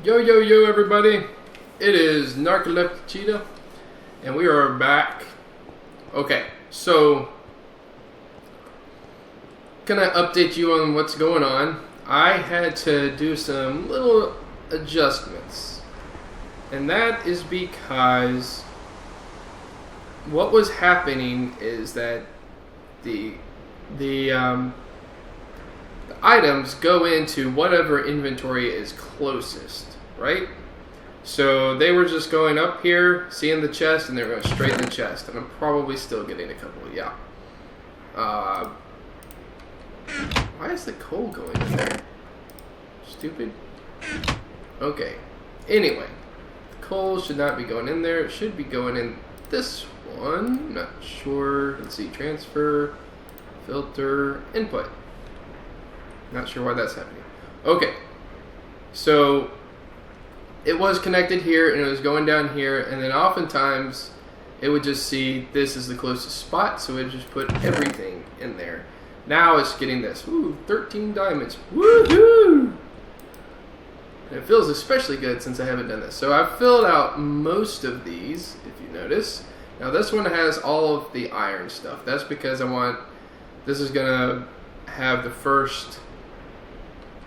Yo, everybody. It is Narcoleptic Cheetah, and we are back. Okay, so, can I update you on what's going on? I had to do some little adjustments, and that is because what was happening is that the items go into whatever inventory is closest, right? So they were just going up here, seeing the chest, and they were going straight in the chest. And I'm probably still getting a couple, yeah. Why is the coal going in there? Stupid. Okay. Anyway, the coal should not be going in there. It should be going in this one. Not sure. Let's see. Transfer, filter, input. Not sure why that's happening. Okay. So it was connected here and it was going down here, and then oftentimes it would just see this is the closest spot, so it would just put everything in there. Now it's getting this. Ooh, 13 diamonds. Woohoo! And it feels especially good since I haven't done this. So I've filled out most of these, if you notice. Now this one has all of the iron stuff. That's because this is gonna have the first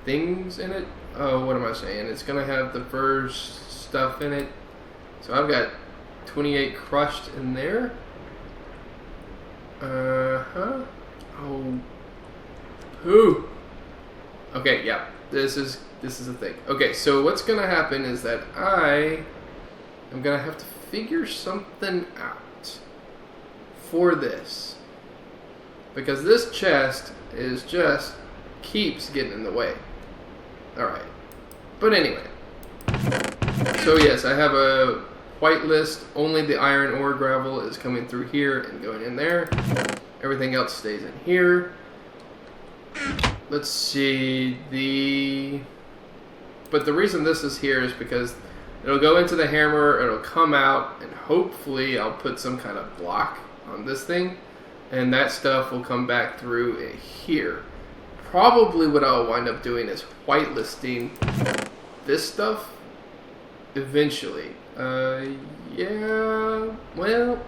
things in it. Oh, what am I saying? It's gonna have the first stuff in it. So I've got 28 crushed in there. Oh. Who? Okay, yeah. This is a thing. Okay, so what's gonna happen is that I am gonna have to figure something out for this, because this chest is just keeps getting in the way. Alright. But anyway. So yes, I have a white list. Only the iron ore gravel is coming through here and going in there. Everything else stays in here. Let's see. But the reason this is here is because it'll go into the hammer, it'll come out, and hopefully I'll put some kind of block on this thing, and that stuff will come back through here. Probably what I'll wind up doing is whitelisting this stuff eventually. Yeah, well,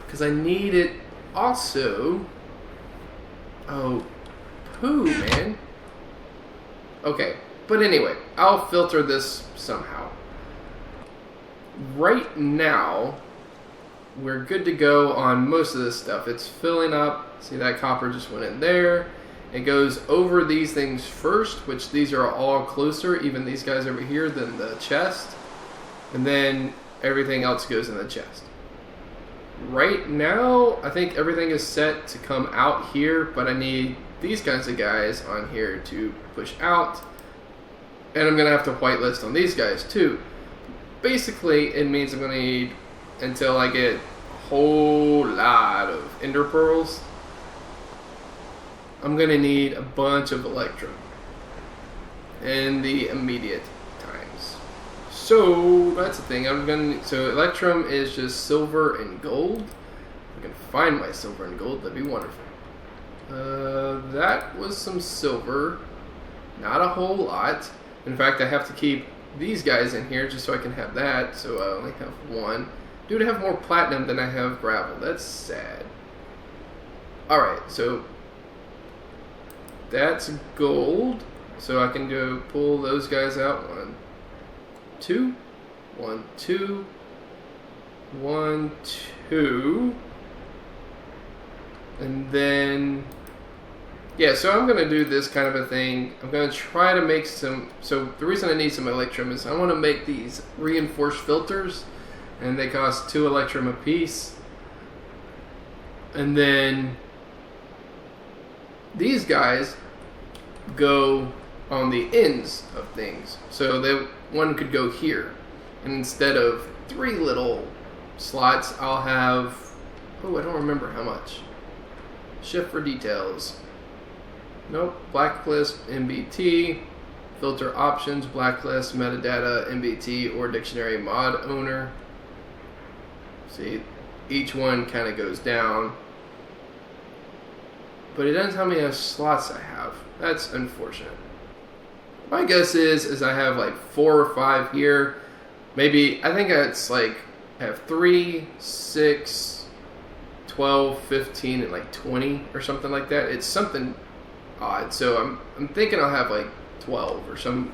because I need it also. Oh, poo, man. Okay, but anyway, I'll filter this somehow. Right now, we're good to go on most of this stuff. It's filling up. See, that copper just went in there. It goes over these things first, which these are all closer, even these guys over here, than the chest. And then everything else goes in the chest. Right now, I think everything is set to come out here, but I need these kinds of guys on here to push out. And I'm going to have to whitelist on these guys too. Basically, it means I'm going to need, until I get a whole lot of ender pearls, I'm going to need a bunch of electrum in the immediate times. So that's the thing. So electrum is just silver and gold. If I can find my silver and gold, that'd be wonderful. That was some silver. Not a whole lot. In fact, I have to keep these guys in here just so I can have that. So I only have one. Dude, I have more platinum than I have gravel. That's sad. Alright, so that's gold. So I can go pull those guys out. 1, 2. 1, 2. 1, 2. And then, yeah, so I'm going to do this kind of a thing. I'm going to try to make some, so the reason I need some electrum is I want to make these reinforced filters, and they cost 2 electrum a piece. And then these guys go on the ends of things. So one could go here. And instead of 3 little slots, I'll have, oh, I don't remember how much. Shift for details. Nope. Blacklist, MBT. Filter options, blacklist, metadata, MBT, or dictionary mod owner. See, each one kind of goes down. But it doesn't tell me how many slots I have. That's unfortunate. My guess is I have like 4 or 5 here. Maybe, I think it's like, I have 3, 6, 12, 15, and like 20 or something like that. It's something odd. So I'm thinking I'll have like 12 or some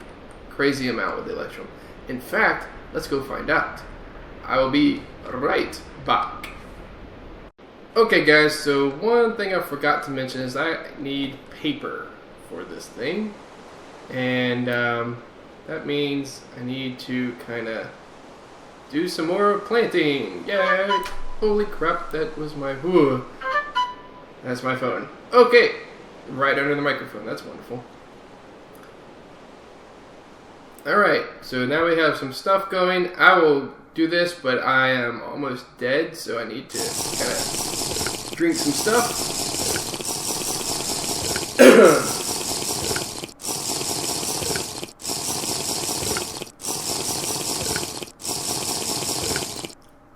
crazy amount with the Electrum. In fact, let's go find out. I will be right back. Okay guys, so one thing I forgot to mention is I need paper for this thing. And that means I need to kind of do some more planting. Yay! Holy crap, that was my... Whew. That's my phone. Okay! Right under the microphone, that's wonderful. Alright, so now we have some stuff going. I will do this, but I am almost dead, so I need to kind of drink some stuff.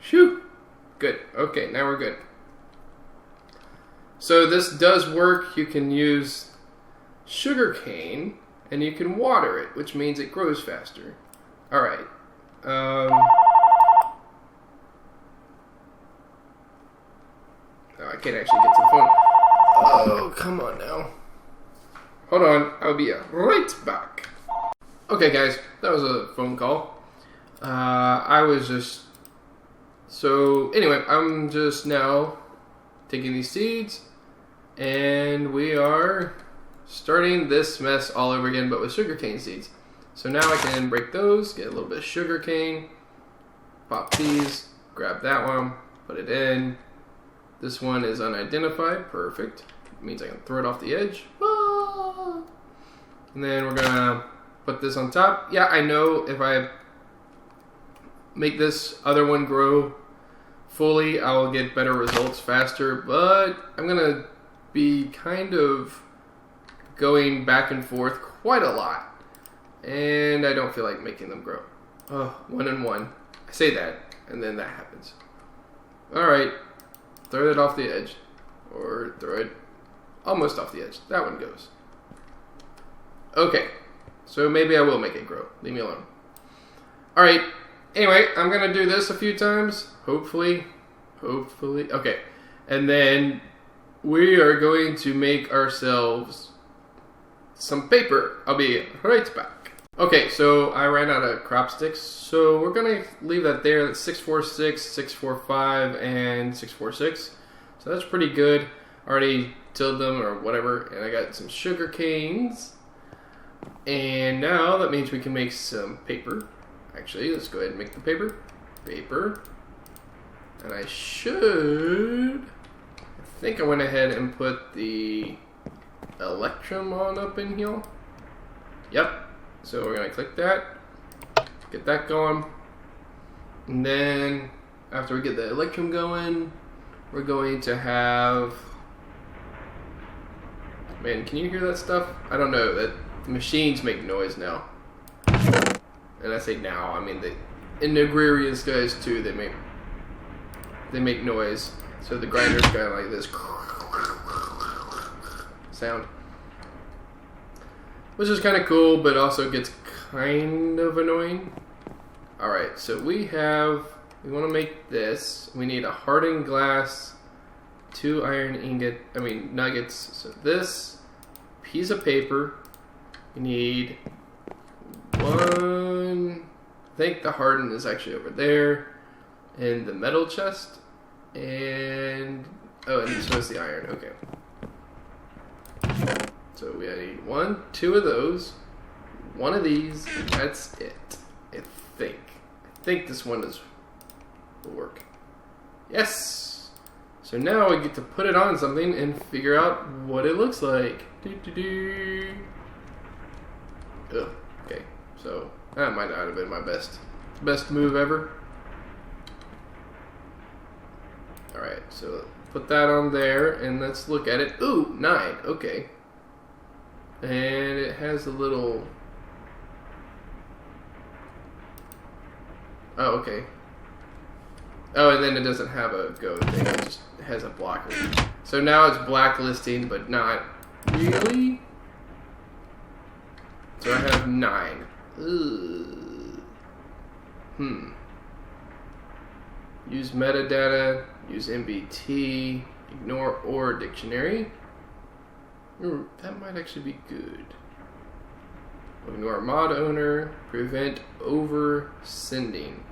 Shoo! Good. Okay, now we're good. So this does work. You can use sugar cane and you can water it, which means it grows faster. Alright. Oh, I can't actually get to the phone. Oh, come on now. Hold on, I'll be right back. Okay guys, that was a phone call. I was just... So, anyway, I'm just now taking these seeds, and we are starting this mess all over again, but with sugarcane seeds. So now I can break those, get a little bit of sugarcane, pop these, grab that one, put it in. This one is unidentified, perfect. It means I can throw it off the edge. Ah! And then we're gonna put this on top. Yeah, I know if I make this other one grow fully, I will get better results faster, but I'm gonna be kind of going back and forth quite a lot, and I don't feel like making them grow. Oh, 1 and 1. I say that, and then that happens. Alright, throw it off the edge, or throw it almost off the edge. That one goes. Okay, so maybe I will make it grow. Leave me alone. Alright, anyway, I'm going to do this a few times. Hopefully. Okay, and then we are going to make ourselves some paper. I'll be right back. Okay, so I ran out of crop sticks, so we're going to leave that there. That's 646, 645, and 646. So that's pretty good. Already tilled them or whatever, and I got some sugar canes. And now that means we can make some paper. Actually, let's go ahead and make the paper. Paper. And I think I went ahead and put the Electrum on up in here. Yep. So we're going to click that. Get that going. And then after we get the Electrum going, we're going to have... Man, can you hear that stuff? I don't know. That the machines make noise now. And I say now, I mean in the Agrarian guys too, they make noise. So the grinder's got like this sound, which is kind of cool, but also gets kind of annoying. All right, so we want to make this. We need a hardened glass, 2 iron nuggets. So this piece of paper, we need 1. I think the hardened is actually over there in the metal chest, and so is the iron. Okay, so we need 1, 2 of those, 1 of these, and that's it. I think this one will work. Yes. So now I get to put it on something and figure out what it looks like. Ugh, okay, so that might not have been my best move ever. Alright, so put that on there and let's look at it. Ooh, 9, okay. And it has a little... Oh, okay. Oh, and then it doesn't have a go thing, it just has a blocker. So now it's blacklisting, but not really. So I have 9. Ugh. Use metadata, use MBT, ignore or dictionary. Ooh, that might actually be good. Ignore mod owner, prevent over sending.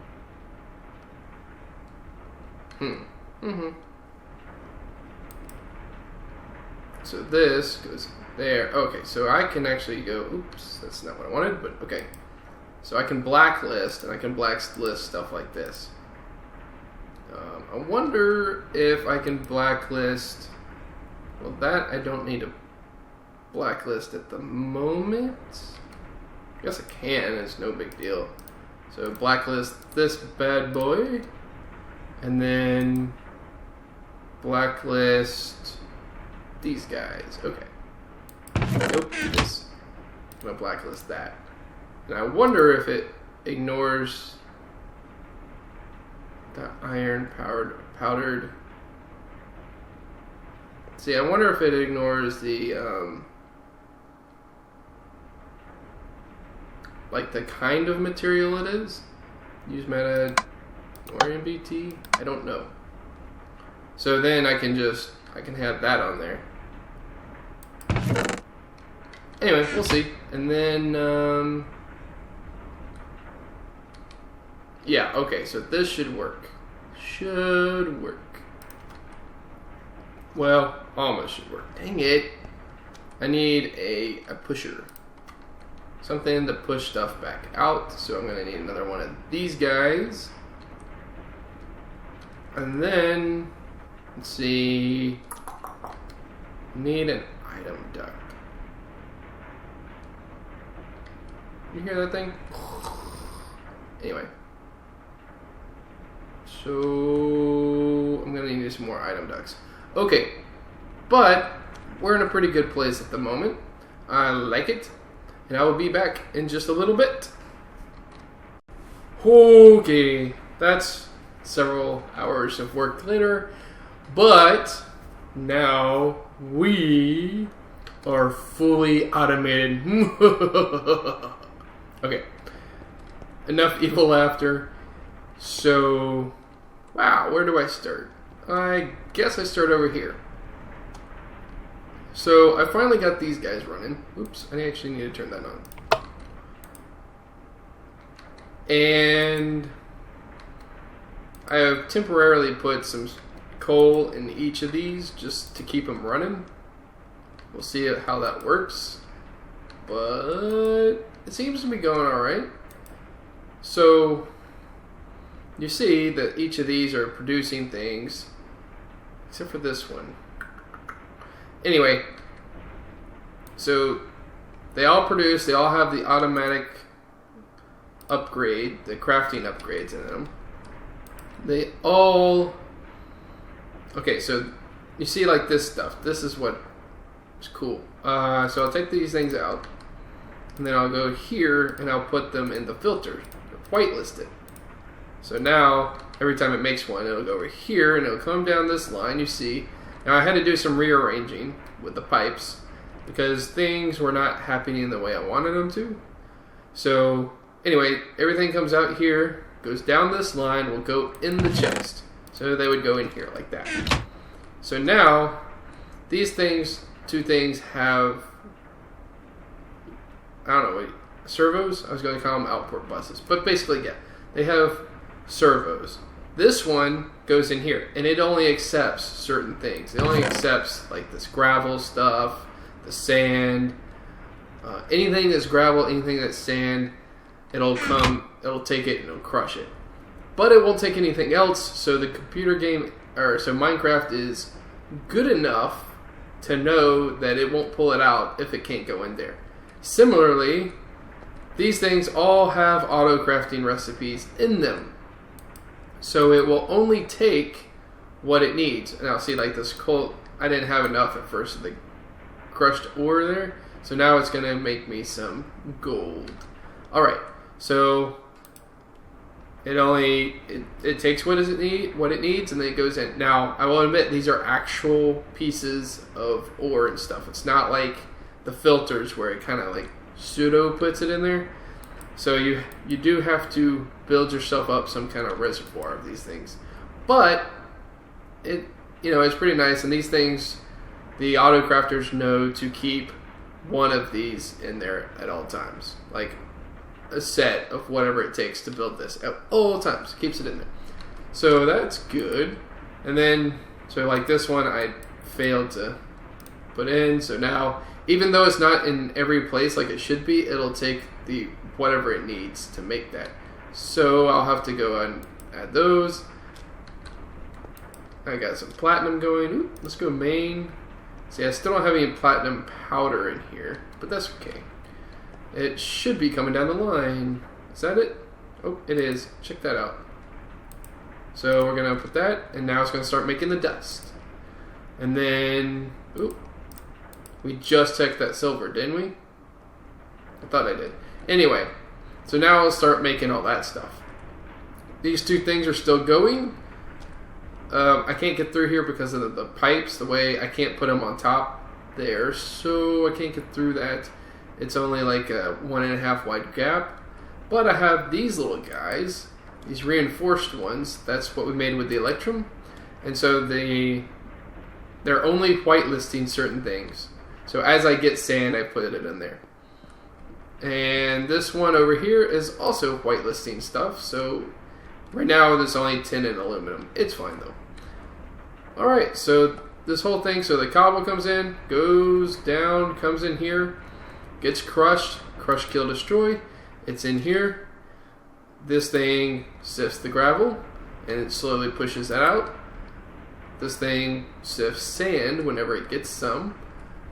So this goes there. Okay, so I can actually go, oops, that's not what I wanted, but okay. So I can blacklist, and I can blacklist stuff like this. I wonder if I can blacklist, well, that I don't need to blacklist at the moment. I guess I can, it's no big deal. So blacklist this bad boy, and then blacklist these guys. Okay. Nope, this. I'm gonna blacklist that. And I wonder if it ignores the iron powdered. See, I wonder if it ignores the like the kind of material it is. Use meta or MBT. I don't know. So then I can have that on there. Anyway, we'll see. And then yeah, okay, so this should work. Should work. Well, almost should work. Dang it. I need a pusher. Something to push stuff back out. So I'm going to need another one of these guys. And then, let's see. Need an item duct. You hear that thing? Anyway. So I'm going to need some more item ducts. Okay. But we're in a pretty good place at the moment. I like it. And I will be back in just a little bit. Okay. That's several hours of work later. But now we are fully automated. Okay. Enough evil laughter. So, wow, where do I start? I guess I start over here. So, I finally got these guys running. Oops, I actually need to turn that on. And I have temporarily put some coal in each of these just to keep them running. We'll see how that works. But it seems to be going alright. So, you see that each of these are producing things, except for this one. Anyway, so they all produce, they all have the automatic upgrade, the crafting upgrades in them. They all, okay, so you see like this stuff. This is what is cool. So I'll take these things out, and then I'll go here and I'll put them in the filter, whitelisted. So now, every time it makes one, it'll go over here, and it'll come down this line, you see. Now, I had to do some rearranging with the pipes, because things were not happening the way I wanted them to. So, anyway, everything comes out here, goes down this line, will go in the chest. So they would go in here, like that. So now, these things, two things have, I don't know, servos? I was going to call them output buses. But basically, yeah, they have servos. This one goes in here, and it only accepts certain things. It only accepts like this gravel stuff, the sand, anything that's gravel, anything that's sand. It'll take it and it'll crush it. But it won't take anything else. So the computer game, so Minecraft is good enough to know that it won't pull it out if it can't go in there. Similarly, these things all have auto crafting recipes in them. So it will only take what it needs. Now see, like this coal, I didn't have enough at first of the crushed ore there. So now it's going to make me some gold. Alright, so it takes what it needs, and then it goes in. Now, I will admit, these are actual pieces of ore and stuff. It's not like the filters where it kind of like pseudo puts it in there. So you do have to build yourself up some kind of reservoir of these things. But it's pretty nice, and these things, the auto crafters know to keep one of these in there at all times. Like a set of whatever it takes to build this at all times. Keeps it in there. So that's good. And then, so like this one I failed to put in. So now, even though it's not in every place like it should be, it'll take the whatever it needs to make that. So I'll have to go and add those. I got some platinum going. Ooh, let's go main. See, I still don't have any platinum powder in here, but that's okay. It should be coming down the line. Is that it? Oh, it is. Check that out. So we're going to put that, and now it's going to start making the dust. And then, ooh, we just checked that silver, didn't we? I thought I did. Anyway, so now I'll start making all that stuff. These two things are still going. I can't get through here because of the pipes, the way I can't put them on top there, so I can't get through that. It's only like a 1.5 wide gap, but I have these little guys, these reinforced ones. That's what we made with the Electrum, and so they're only whitelisting certain things. So as I get sand, I put it in there. And this one over here is also whitelisting stuff, so right now there's only tin and aluminum. It's fine though. Alright, so this whole thing, so the cobble comes in, goes down, comes in here, gets crushed, crush, kill, destroy. It's in here. This thing sifts the gravel, and it slowly pushes that out. This thing sifts sand whenever it gets some.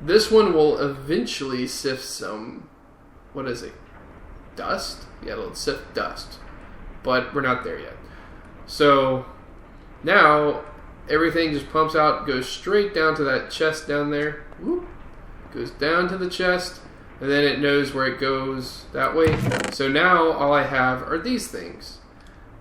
This one will eventually sift some, what is it, dust? Yeah, it'll sift dust, but we're not there yet. So now everything just pumps out, goes straight down to that chest down there. Whoop. Goes down to the chest, and then it knows where it goes that way. So now all I have are these things.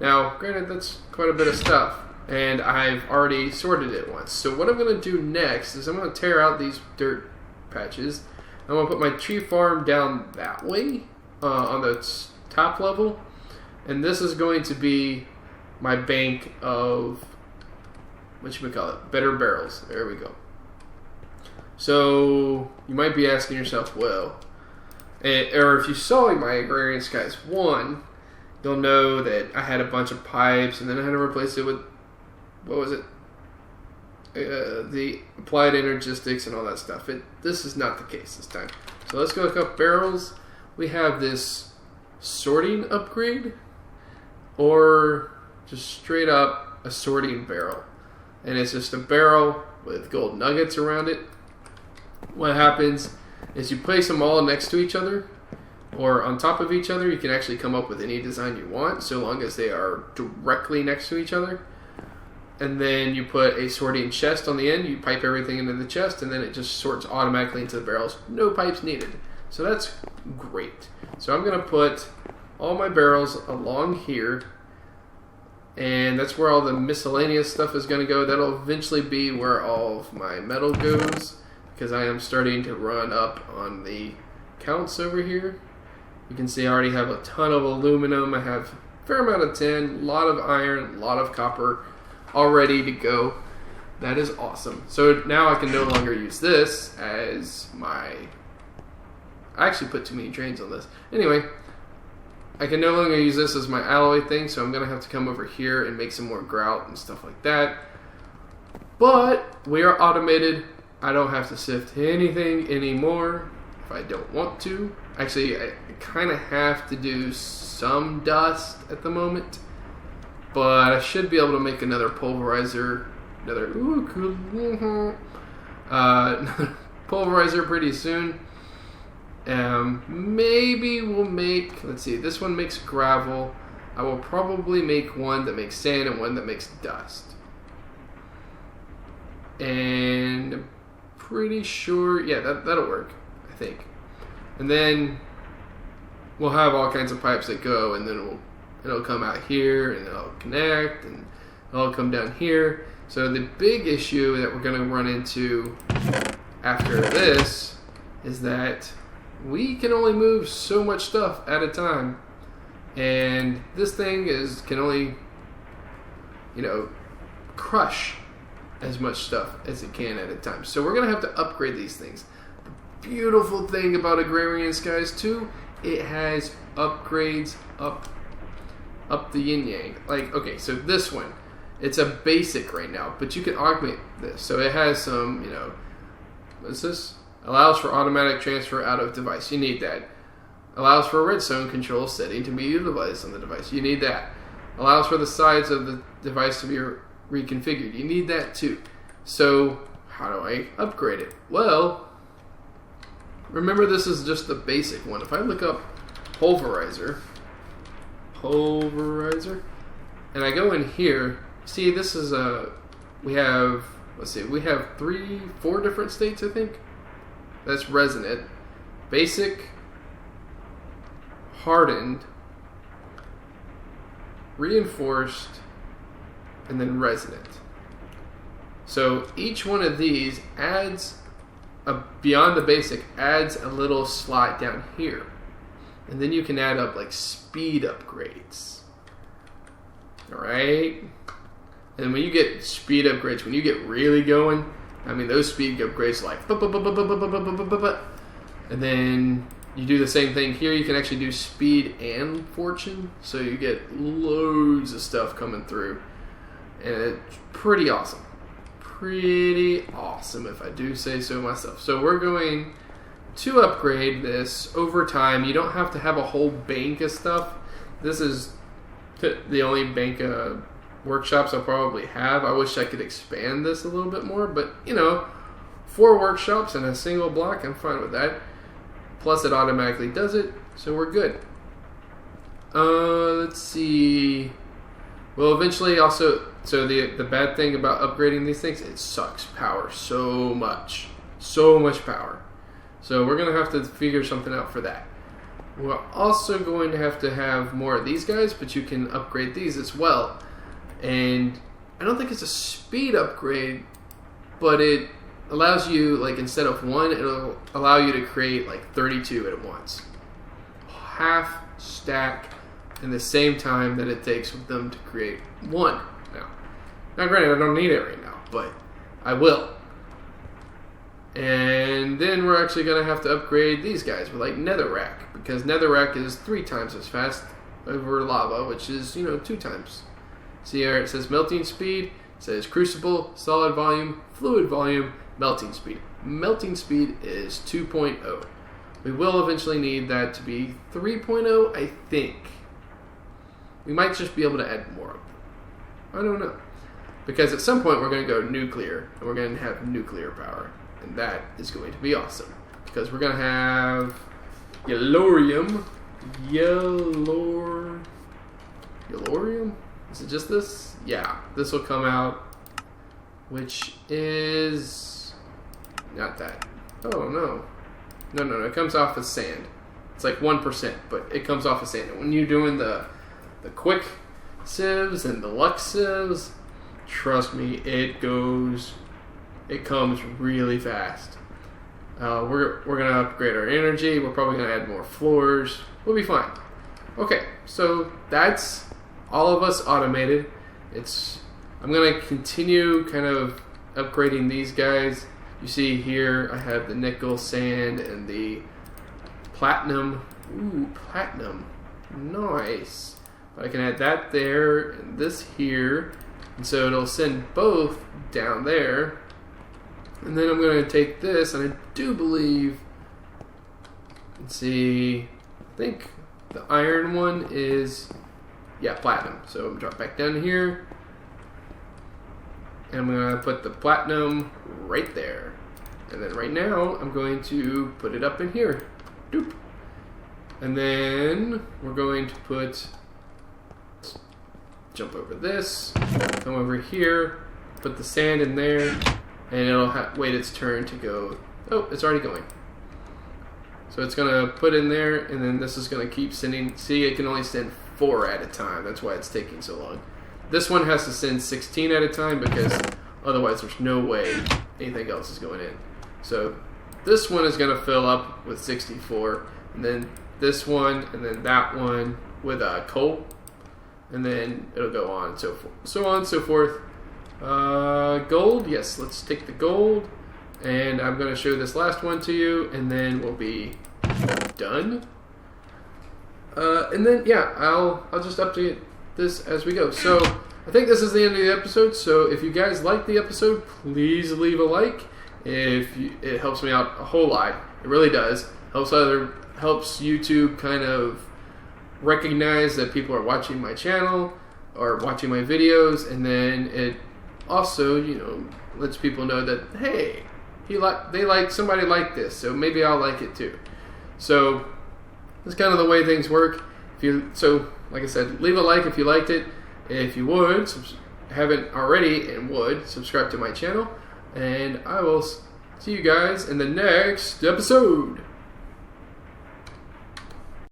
Now, granted, that's quite a bit of stuff, and I've already sorted it once. So what I'm going to do next is I'm going to tear out these dirt patches. I'm going to put my tree farm down that way on the top level, and this is going to be my bank of, better barrels. There we go. So you might be asking yourself, well, or if you saw my Agrarian Skies 1, you'll know that I had a bunch of pipes, and then I had to replace it with, what was it? The applied energistics and all that stuff. This is not the case this time. So let's go look up barrels. We have this sorting upgrade, or just straight up a sorting barrel. And it's just a barrel with gold nuggets around it. What happens is you place them all next to each other, or on top of each other. You can actually come up with any design you want, so long as they are directly next to each other. And then you put a sorting chest on the end. You pipe everything into the chest, and then it just sorts automatically into the barrels. No pipes needed. So that's great. So I'm going to put all my barrels along here, and that's where all the miscellaneous stuff is going to go. That'll eventually be where all of my metal goes, because I am starting to run up on the counts over here. You can see I already have a ton of aluminum. I have a fair amount of tin, a lot of iron, a lot of copper, all ready to go. That is awesome. So now I can no longer use this as my... I actually put too many drains on this. Anyway, I can no longer use this as my alloy thing, so I'm going to have to come over here and make some more grout and stuff like that. But we are automated. I don't have to sift anything anymore if I don't want to. Actually, I kind of have to do some dust at the moment. But I should be able to make another pulverizer, another pulverizer pretty soon. Maybe we'll make, let's see, this one makes gravel. I will probably make one that makes sand and one that makes dust. And I'm pretty sure, yeah, that'll work, I think. And then we'll have all kinds of pipes that go, and then it'll come out here, and it'll connect, and it'll come down here. So the big issue that we're going to run into after this is that we can only move so much stuff at a time. And this thing can only, crush as much stuff as it can at a time. So we're going to have to upgrade these things. The beautiful thing about Agrarian Skies too, it has upgrades up the yin-yang. Like, okay, so this one, it's a basic right now, but you can augment this. So it has some, what's this? Allows for automatic transfer out of device. You need that. Allows for redstone control setting to be utilized on the device. You need that. Allows for the sides of the device to be reconfigured. You need that too. So how do I upgrade it? Well, remember this is just the basic one. If I look up pulverizer, and I go in here, see this is we have 4 different states, I think. That's resonant, basic, hardened, reinforced, and then resonant. So each one of these adds beyond the basic, adds a little slot down here. And then you can add up like speed upgrades. Alright? And when you get speed upgrades, when you get really going, I mean those speed upgrades like and then you do the same thing here. You can actually do speed and fortune, so you get loads of stuff coming through, and it's pretty awesome. Pretty awesome, if I do say so myself. So we're going to upgrade this over time. You don't have to have a whole bank of stuff. This is the only bank of workshops I'll probably have. I wish I could expand this a little bit more, but 4 workshops in a single block, I'm fine with that. Plus it automatically does it, so we're good. Let's see. Well, eventually also, so the bad thing about upgrading these things, it sucks power so much. So much power. So we're going to have to figure something out for that. We're also going to have more of these guys, but you can upgrade these as well. And I don't think it's a speed upgrade, but it allows you, like, instead of 1, it'll allow you to create like 32 at once. Half stack in the same time that it takes with them to create 1. Now granted, I don't need it right now, but I will. And then we're actually going to have to upgrade these guys with like netherrack, because netherrack is 3 times as fast over lava, which is 2 times. See here it says melting speed, it says crucible, solid volume, fluid volume, melting speed. Melting speed is 2.0. We will eventually need that to be 3.0, I think. We might just be able to add more of them. I don't know. Because at some point we're going to go nuclear, and we're going to have nuclear power. And that is going to be awesome. Because we're going to have Yellorium. Yellorium? Is it just this? Yeah, this will come out, which is not that. Oh, no. No, it comes off of sand. It's like 1%, but it comes off of sand. And when you're doing the quick sieves and the luck sieves, trust me, it comes really fast. We're going to upgrade our energy. We're probably going to add more floors. We'll be fine. Okay, so that's all of us automated. I'm going to continue kind of upgrading these guys. You see here I have the nickel, sand, and the platinum. Ooh, platinum. Nice. But I can add that there and this here. And so it'll send both down there. And then I'm going to take this, and I do believe, let's see, I think the iron one is, yeah, platinum. So I'm drop back down here, and I'm going to put the platinum right there. And then right now, I'm going to put it up in here. Doop. And then we're going to jump over this, come over here, put the sand in there, and it'll wait its turn to go. Oh, it's already going. So it's going to put in there, and then this is going to keep sending. See, it can only send 4 at a time. That's why it's taking so long. This one has to send 16 at a time, because otherwise there's no way anything else is going in. So this one is going to fill up with 64, and then this one, and then that one with coal, and then it'll go on and so forth. So on and so forth. Gold, yes, let's take the gold, and I'm going to show this last one to you, and then we'll be done. And then, yeah, I'll just update this as we go. So I think this is the end of the episode. So if you guys like the episode, please leave a like. It helps me out a whole lot. It really does. Helps YouTube kind of recognize that people are watching my channel or watching my videos, and then it also, lets people know that, hey, somebody liked this, so maybe I'll like it too. So that's kind of the way things work. Like I said, leave a like if you liked it. If you haven't already and would, subscribe to my channel. And I will see you guys in the next episode.